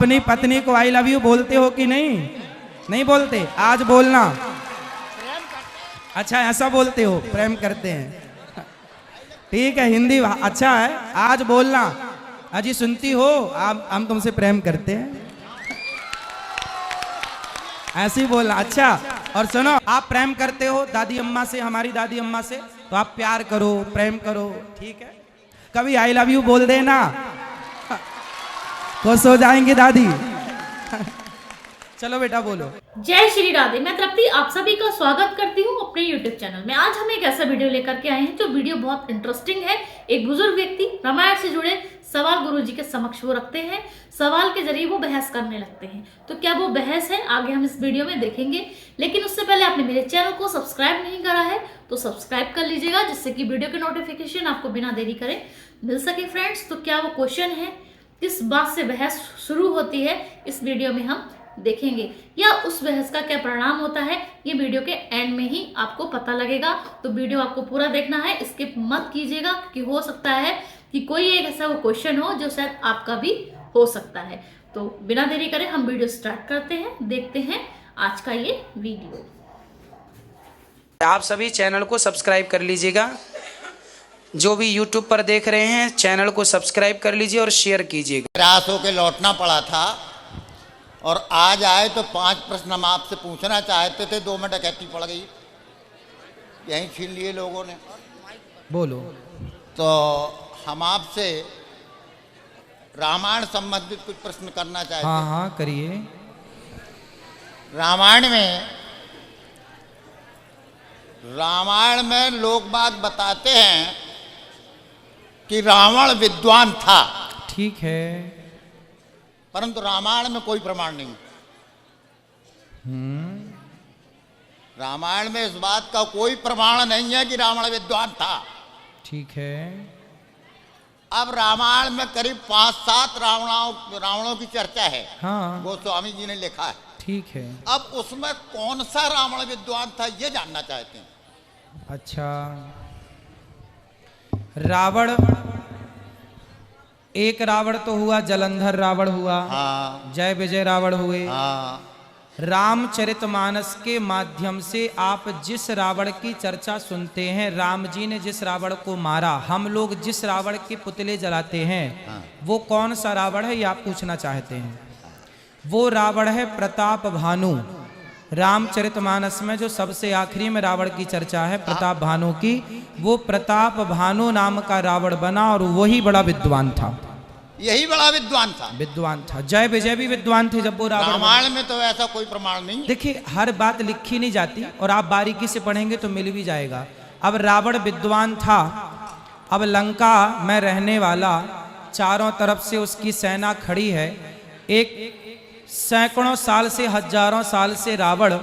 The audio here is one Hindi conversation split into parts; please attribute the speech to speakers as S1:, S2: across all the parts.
S1: अपनी पत्नी को आई लव यू बोलते हो कि नहीं? नहीं बोलते? आज बोलना। अच्छा ऐसा बोलते हो, प्रेम करते हैं। ठीक है, हिंदी अच्छा है, आज बोलना। अजी सुनती हो, हम तुमसे प्रेम करते हैं, ऐसे ही बोलना। अच्छा, और सुनो, आप प्रेम करते हो दादी अम्मा से, हमारी दादी अम्मा से, तो आप प्यार करो, प्रेम करो, ठीक है? कभी आई लव यू बोल देना, खुश हो जाएंगे दादी। चलो बेटा बोलो।
S2: जय श्री राधे। मैं तृप्ति आप सभी का स्वागत करती हूँ अपने YouTube चैनल में। आज हम एक ऐसा वीडियो लेकर के आए हैं जो वीडियो बहुत इंटरेस्टिंग है। एक बुजुर्ग व्यक्ति रामायण से जुड़े सवाल गुरु जी के समक्ष वो रखते हैं, सवाल के जरिए वो बहस करने लगते हैं। तो क्या वो बहस है, आगे हम इस वीडियो में देखेंगे। लेकिन उससे पहले आपने मेरे चैनल को सब्सक्राइब नहीं करा है तो सब्सक्राइब कर लीजिएगा, जिससे कि वीडियो के नोटिफिकेशन आपको बिना देरी करे मिल सके। फ्रेंड्स, तो क्या वो क्वेश्चन है, किस बात से बहस शुरू होती है, इस वीडियो में हम देखेंगे, या उस बहस का क्या परिणाम होता है, ये वीडियो के एंड में ही आपको पता लगेगा। तो वीडियो आपको पूरा देखना है, स्किप मत कीजिएगा, क्योंकि हो सकता है कि कोई एक ऐसा वो क्वेश्चन हो जो शायद आपका भी हो सकता है। तो बिना देरी करे हम वीडियो स्टार्ट करते हैं, देखते हैं आज का ये वीडियो।
S1: आप सभी चैनल को सब्सक्राइब कर लीजिएगा, जो भी YouTube पर देख रहे हैं चैनल को सब्सक्राइब कर लीजिए और शेयर कीजिएगा।
S3: निराश होकर लौटना पड़ा था और आज आए तो 5 प्रश्न हम आपसे पूछना चाहते थे, 2 मिनट डकैती पड़ गई, यहीं छीन लिए लोगों ने।
S1: बोलो।
S3: तो हम आपसे रामायण संबंधित कुछ प्रश्न करना चाहते हैं।
S1: हाँ करिए।
S3: रामायण में लोग बात बताते हैं कि रावण विद्वान था।
S1: ठीक है,
S3: परंतु रामायण में कोई प्रमाण नहीं। रामायण में इस बात का कोई प्रमाण नहीं है कि रावण विद्वान था।
S1: ठीक है।
S3: अब रामायण में करीब 5-7 रावणों की चर्चा है।
S1: हाँ,
S3: गोस्वामी जी ने लिखा है।
S1: ठीक है।
S3: अब उसमें कौन सा रावण विद्वान था ये जानना चाहते हैं।
S1: अच्छा, रावण, एक रावण तो हुआ, जलंधर रावण हुआ।
S3: हाँ,
S1: जय विजय रावण हुए।
S3: हाँ,
S1: रामचरितमानस के माध्यम से आप जिस रावण की चर्चा सुनते हैं, राम जी ने जिस रावण को मारा, हम लोग जिस रावण के पुतले जलाते हैं,
S3: हाँ।
S1: वो कौन सा रावण है ये आप पूछना चाहते हैं। वो रावण है प्रताप भानु। रामचरितमानस में जो सबसे आखिरी में रावण की चर्चा है प्रताप भानु की, वो प्रताप भानु नाम का रावण बना और वही बड़ा विद्वान था।
S3: यही बड़ा विद्वान था।
S1: विद्वान था। जय विजय भी विद्वान थे जब वो रावण।
S3: रामायण में तो ऐसा कोई प्रमाण नहीं।
S1: देखिए, हर बात लिखी नहीं जाती और आप बारीकी से पढ़ेंगे तो मिल भी जाएगा। अब रावण विद्वान था, अब लंका में रहने वाला, चारों तरफ से उसकी सेना खड़ी है, एक सैकड़ों साल से हजारों साल से रावण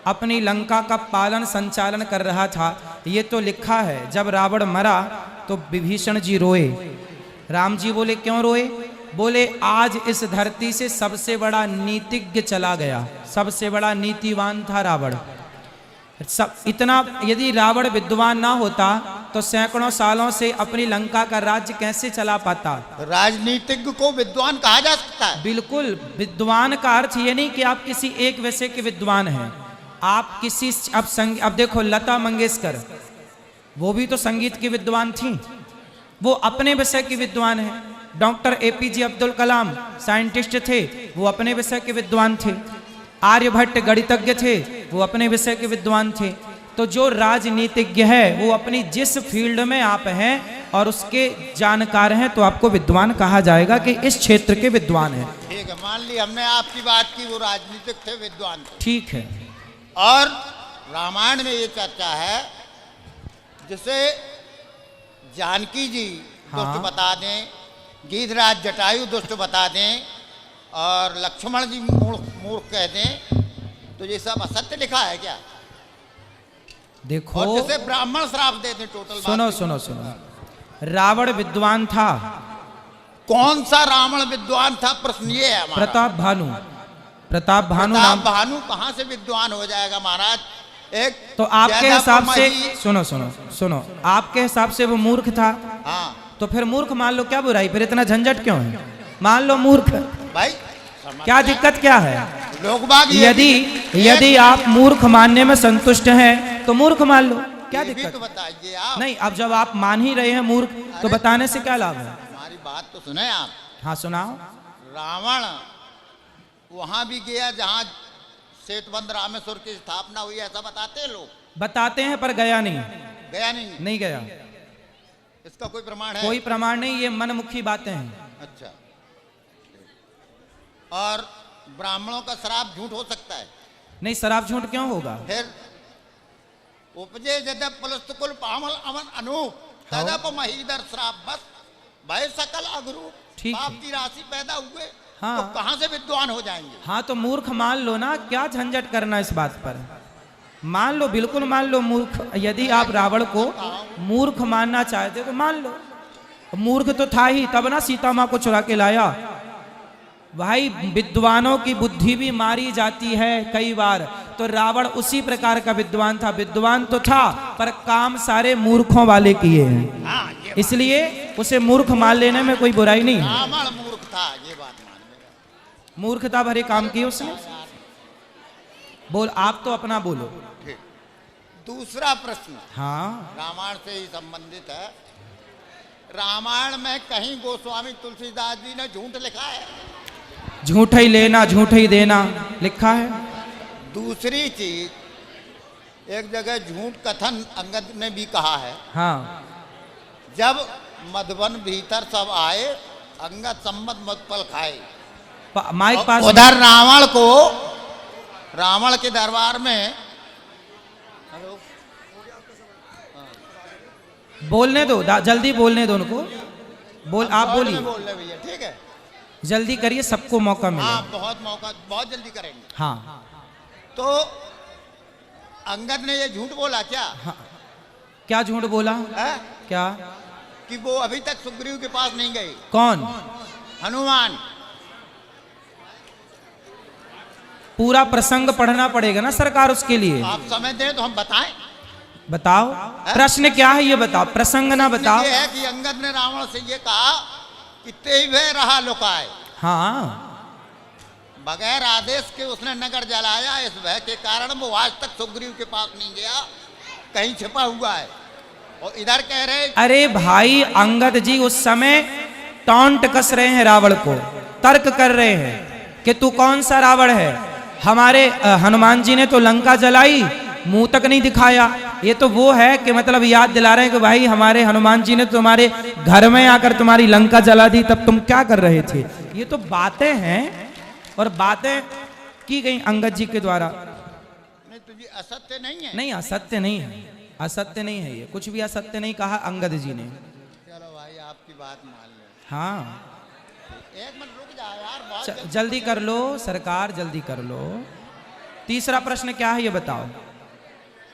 S1: अपनी लंका का पालन संचालन कर रहा था। ये तो लिखा है। जब रावण मरा तो विभीषण जी रोए। राम जी बोले क्यों रोए? बोले आज इस धरती से सबसे बड़ा नीतिज्ञ चला गया, सबसे बड़ा नीतिवान था रावण। सब इतना, यदि रावण विद्वान ना होता तो सैकड़ों सालों से अपनी लंका का राज्य कैसे चला पाता?
S3: राजनीतिज्ञ को विद्वान कहा जा सकता है?
S1: बिल्कुल। विद्वान का अर्थ ये नहीं कि आप किसी एक विषय के विद्वान हैं, आप किसी, अब देखो लता मंगेशकर, वो भी तो संगीत की विद्वान थी, वो अपने विषय की विद्वान है। Doctor APJ Abdul Kalam scientist थे, वो अपने विषय के विद्वान थे। आर्यभट्ट गणितज्ञ थे, वो अपने विषय के विद्वान थे। तो जो राजनीतिज्ञ है वो अपनी जिस फील्ड में आप हैं और उसके जानकार हैं तो आपको विद्वान कहा जाएगा कि इस क्षेत्र के विद्वान हैं।
S3: ठीक है, मान ली हमने आपकी बात की, वो राजनीतिक थे, विद्वान थे।
S1: ठीक है।
S3: और रामायण में ये चर्चा है, जिसे जानकी जी दुष्ट बता दें, गीधराज जटायु दुष्ट बता दें और लक्ष्मण जी मूर्ख कह दें, तो ये सब असत्य लिखा है क्या?
S1: देखो,
S3: और जैसे ब्राह्मण श्राप दे दें। टोटल
S1: सुनो सुनो सुनो, रावण विद्वान था।
S3: कौन सा रावण विद्वान था, प्रश्न ये है हमारा।
S1: प्रताप भानु। प्रताप भानु
S3: कहाँ से विद्वान हो जाएगा महाराज? एक
S1: तो आपके हिसाब से, सुनो, आपके हिसाब से वो मूर्ख था।
S3: हाँ,
S1: तो फिर मूर्ख मान लो, क्या बुराई, फिर इतना झंझट क्यों है? मान लो मूर्ख।
S3: भाई
S1: क्या दिक्कत क्या है?
S3: लोग बाग ये
S1: यदि
S3: भी-
S1: यदि आप मूर्ख मानने में संतुष्ट हैं तो मूर्ख मान लो, क्या
S3: ये भी
S1: दिक्कत?
S3: तो बताइए आप।
S1: नहीं, अब जब आप मान ही रहे हैं मूर्ख तो बताने से क्या लाभ है?
S3: हमारी बात तो सुने आप।
S1: हाँ सुनाओ।
S3: रावण वहां भी गया जहां सेतुबंध रामेश्वर की स्थापना हुई, ऐसा बताते हैं लोग।
S1: बताते हैं पर गया नहीं,
S3: गया नहीं,
S1: नहीं गया।
S3: इसका कोई प्रमाण है?
S1: कोई प्रमाण नहीं, ये मनमुखी बातें हैं।
S3: अच्छा। और ब्राह्मणों का श्राप झूठ हो सकता है?
S1: नहीं, शराब झूठ क्यों होगा?
S3: फिर उपजे जदप पुलस्तकुल पामल अमन अनूप तदप महीदर श्राप बस भय सकल अगरू।
S1: ठीक है।
S3: पाप की राशि पैदा हुए
S1: हाँ।
S3: तो कहां से विद्वान हो जाएंगे?
S1: हाँ तो मूर्ख मान लो ना, क्या झंझट करना इस बात पर? मान लो, बिल्कुल मान लो मूर्ख। यदि आप रावण को मूर्ख मानना चाहते तो मान लो, मूर्ख तो था ही, तब ना सीता माँ को चुरा के लाया। भाई विद्वानों की बुद्धि भी मारी जाती है कई बार, तो रावण उसी प्रकार का विद्वान था। विद्वान तो था पर काम सारे मूर्खों वाले किए हैं,
S3: हाँ, ये
S1: इसलिए उसे मूर्ख मान लेने में कोई बुराई नहीं है।
S3: रावण मूर्ख था, ये बात मान लेगा।
S1: मूर्खता भरे काम किए उसने। बोल, आप तो अपना बोलो।
S3: ठीक। दूसरा प्रश्न
S1: हाँ
S3: रामायण से ही संबंधित है। रामायण में कहीं गोस्वामी तुलसीदास जी ने झूठ लिखा है?
S1: झूठ ही लेना झूठ ही देना लिखा है।
S3: दूसरी चीज, एक जगह झूठ कथन अंगद ने भी कहा है।
S1: हाँ
S3: जब मधुबन भीतर सब आए, अंगद सम्मत मत पल खाए।
S1: माइक पास।
S3: उधर रावण को, रावण के दरबार में, हेलो,
S1: बोलने दो, जल्दी बोलने दो उनको। बोल, आप
S3: शॉर्ट में
S1: बोलिए,
S3: बोल रहे भैया, ठीक है?
S1: जल्दी करिए, सबको मौका मिले।
S3: हाँ, बहुत मौका, बहुत जल्दी करेंगे।
S1: हाँ
S3: तो अंगद ने ये झूठ बोला क्या?
S1: हाँ। क्या झूठ बोला?
S3: है
S1: क्या?
S3: कि वो अभी तक सुग्रीव के पास नहीं गए।
S1: कौन?
S3: हनुमान।
S1: पूरा प्रसंग पढ़ना पड़ेगा ना सरकार, उसके लिए।
S3: आप समय दें तो हम बताएं।
S1: बताओ प्रश्न क्या है, ये बताओ, प्रसंग ना बताओ।
S3: ये है कि अंगद ने रावण से ये कहा कि तेई रहा लुकाए।
S1: हाँ
S3: बगैर आदेश के उसने नगर जलाया। इस भय के कारण वो आज तक सुग्रीव के पास नहीं गया, कहीं छिपा हुआ है। और इधर कह रहे,
S1: अरे भाई अंगद जी उस समय टॉन्ट कस रहे हैं रावण को, तर्क कर रहे हैं कि तू कौन सा रावण है, हमारे हनुमान जी ने तो लंका जलाई, मुंह तक नहीं दिखाया। ये तो वो है कि मतलब याद दिला रहे हैं कि भाई हमारे हनुमान जी ने तुम्हारे घर में आकर तुम्हारी लंका जला दी, तब तुम क्या कर रहे थे। ये तो बातें हैं, और बातें की गई अंगद जी के द्वारा।
S3: नहीं तो ये असत्य नहीं है।
S1: नहीं, असत्य नहीं है, असत्य नहीं है, ये कुछ भी असत्य नहीं कहा अंगद जी ने।
S3: चलो भाई, आपकी बात मान ले।
S1: हाँ
S3: एक मिनट रुक जाओ यार, बहुत
S1: जल्दी कर लो सरकार, जल्दी कर लो। तीसरा प्रश्न क्या है ये बताओ।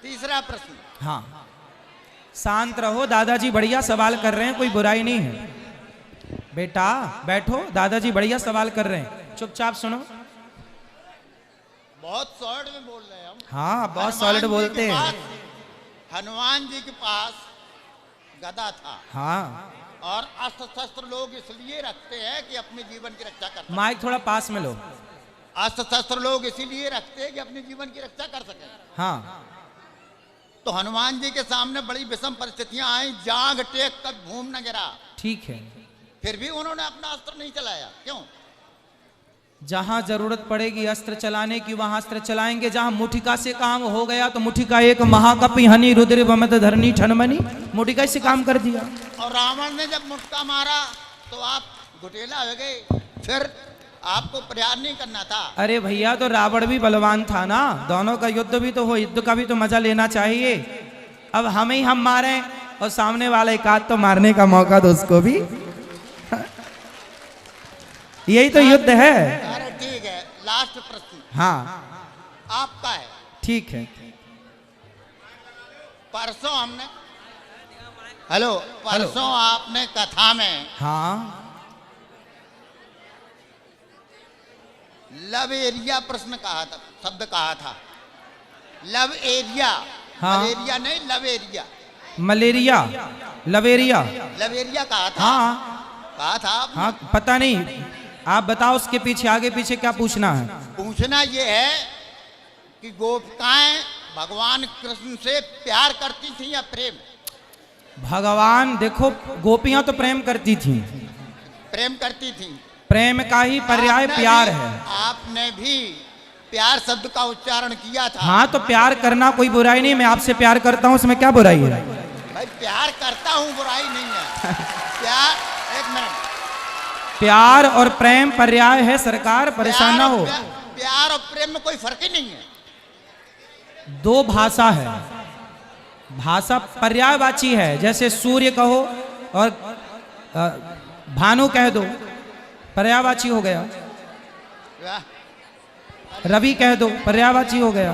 S3: तीसरा प्रश्न,
S1: हाँ शांत रहो, दादाजी बढ़िया सवाल कर रहे हैं, कोई बुराई नहीं है। बेटा बैठो, दादाजी बढ़िया सवाल कर रहे हैं, चुपचाप सुनो।
S3: बहुत सॉलिड में बोल रहे हैं हम।
S1: हाँ बहुत
S3: हनुमान
S1: सॉलिड
S3: जी
S1: बोलते
S3: के
S1: हैं।
S3: पास- हनुमान जी के पास गदा था।
S1: हाँ
S3: और अस्त्र शस्त्र लोग इसलिए रखते हैं कि अपने जीवन की रक्षा कर सकें।
S1: माइक थोड़ा पास में लो।
S3: अस्त्र शस्त्र लोग इसीलिए रखते हैं कि अपने जीवन की रक्षा कर सकें।
S1: हाँ
S3: तो हनुमान जी के सामने बड़ी विषम परिस्थितियां आई, जांग टेक कर घूम न गिरा,
S1: ठीक है,
S3: फिर भी उन्होंने अपना अस्त्र नहीं चलाया। क्यों?
S1: जहां जरूरत पड़ेगी अस्त्र चलाने की वहां अस्त्र चलाएंगे। जहां मुठिका से काम हो गया तो मुठिका एक महाकपि हनि रुद्र बमत धरनी ठनमनी, मुठिका से काम कर दिया।
S3: और रावण ने जब मुटका मारा तो आप घुटेला हो गए, फिर आपको प्रयास नहीं करना था।
S1: अरे भैया तो रावण भी बलवान था ना, दोनों का युद्ध भी तो हो, युद्ध का भी तो मजा लेना चाहिए। अब हम मारे और सामने वाला एक आध तो मारने का मौका दो उसको भी। यही तो युद्ध है।
S3: अरे ठीक है, लास्ट प्रश्न
S1: हाँ
S3: आपका है।
S1: ठीक है।
S3: परसों हमने, हेलो, परसों आपने कथा में
S1: हाँ
S3: लव एरिया प्रश्न कहा था, शब्द कहा था। लव एरिया,
S1: हाँ।
S3: मलेरिया नहीं, लव एरिया।
S1: मलेरिया, लवेरिया।
S3: लव एरिया कहा था।
S1: हाँ
S3: कहा था आपने।
S1: हाँ पता नहीं, आप बताओ उसके पीछे आगे पीछे क्या पूछना है।
S3: पूछना ये है कि गोपिकाएं भगवान कृष्ण से प्यार करती थी या प्रेम?
S1: भगवान देखो गोपियां तो प्रेम करती थी,
S3: प्रेम करती थी।
S1: प्रेम का ही पर्याय प्यार है।
S3: आपने भी प्यार शब्द का उच्चारण किया था।
S1: हाँ तो प्यार करना कोई बुराई नहीं, मैं आपसे प्यार करता हूँ, उसमें क्या बुराई है?
S3: भाई प्यार करता हूँ, बुराई नहीं है। प्यार, एक मिनट,
S1: प्यार और प्रेम पर्याय है सरकार, परेशान ना हो।
S3: प्यार और प्रेम में कोई फर्क ही नहीं है।
S1: दो भाषा है, भाषा पर्यायवाची है। जैसे सूर्य कहो और भानु कह दो, पर्यायवाची हो गया। रवि कह दो, पर्यायवाची हो गया।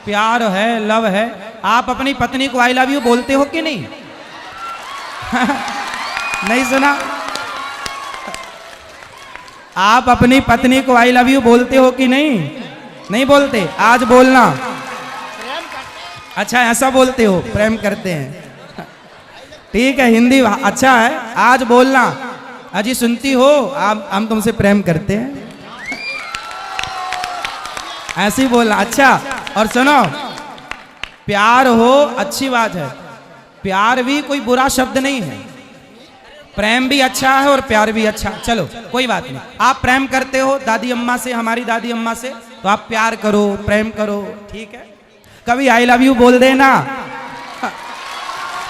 S1: प्यार है, लव है। आप अपनी पत्नी को आई लव यू बोलते हो कि नहीं? नहीं सुना? आप अपनी पत्नी को आई लव यू बोलते हो कि नहीं? नहीं बोलते? आज बोलना। अच्छा ऐसा बोलते हो, प्रेम करते हैं। ठीक है, हिंदी अच्छा है, आज बोलना। अजी सुनती हो, आप हम तुमसे प्रेम करते हैं, ऐसे ही बोलना। अच्छा और सुनो, प्यार हो अच्छी बात है, प्यार भी कोई बुरा शब्द नहीं है। प्रेम भी अच्छा है और प्यार भी अच्छा। चलो कोई बात नहीं, आप प्रेम करते हो दादी अम्मा से, हमारी दादी अम्मा से, तो आप प्यार करो, प्रेम करो, ठीक है। कभी आई लव यू बोल देना,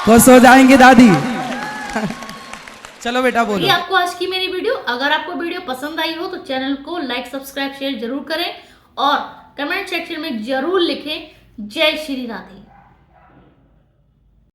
S1: खुश हो जाएंगी दादी। चलो बेटा बोलो।
S2: ये आपको आज की मेरी वीडियो, अगर आपको वीडियो पसंद आई हो तो चैनल को लाइक सब्सक्राइब शेयर जरूर करें और कमेंट सेक्शन में जरूर लिखें जय श्री राधे।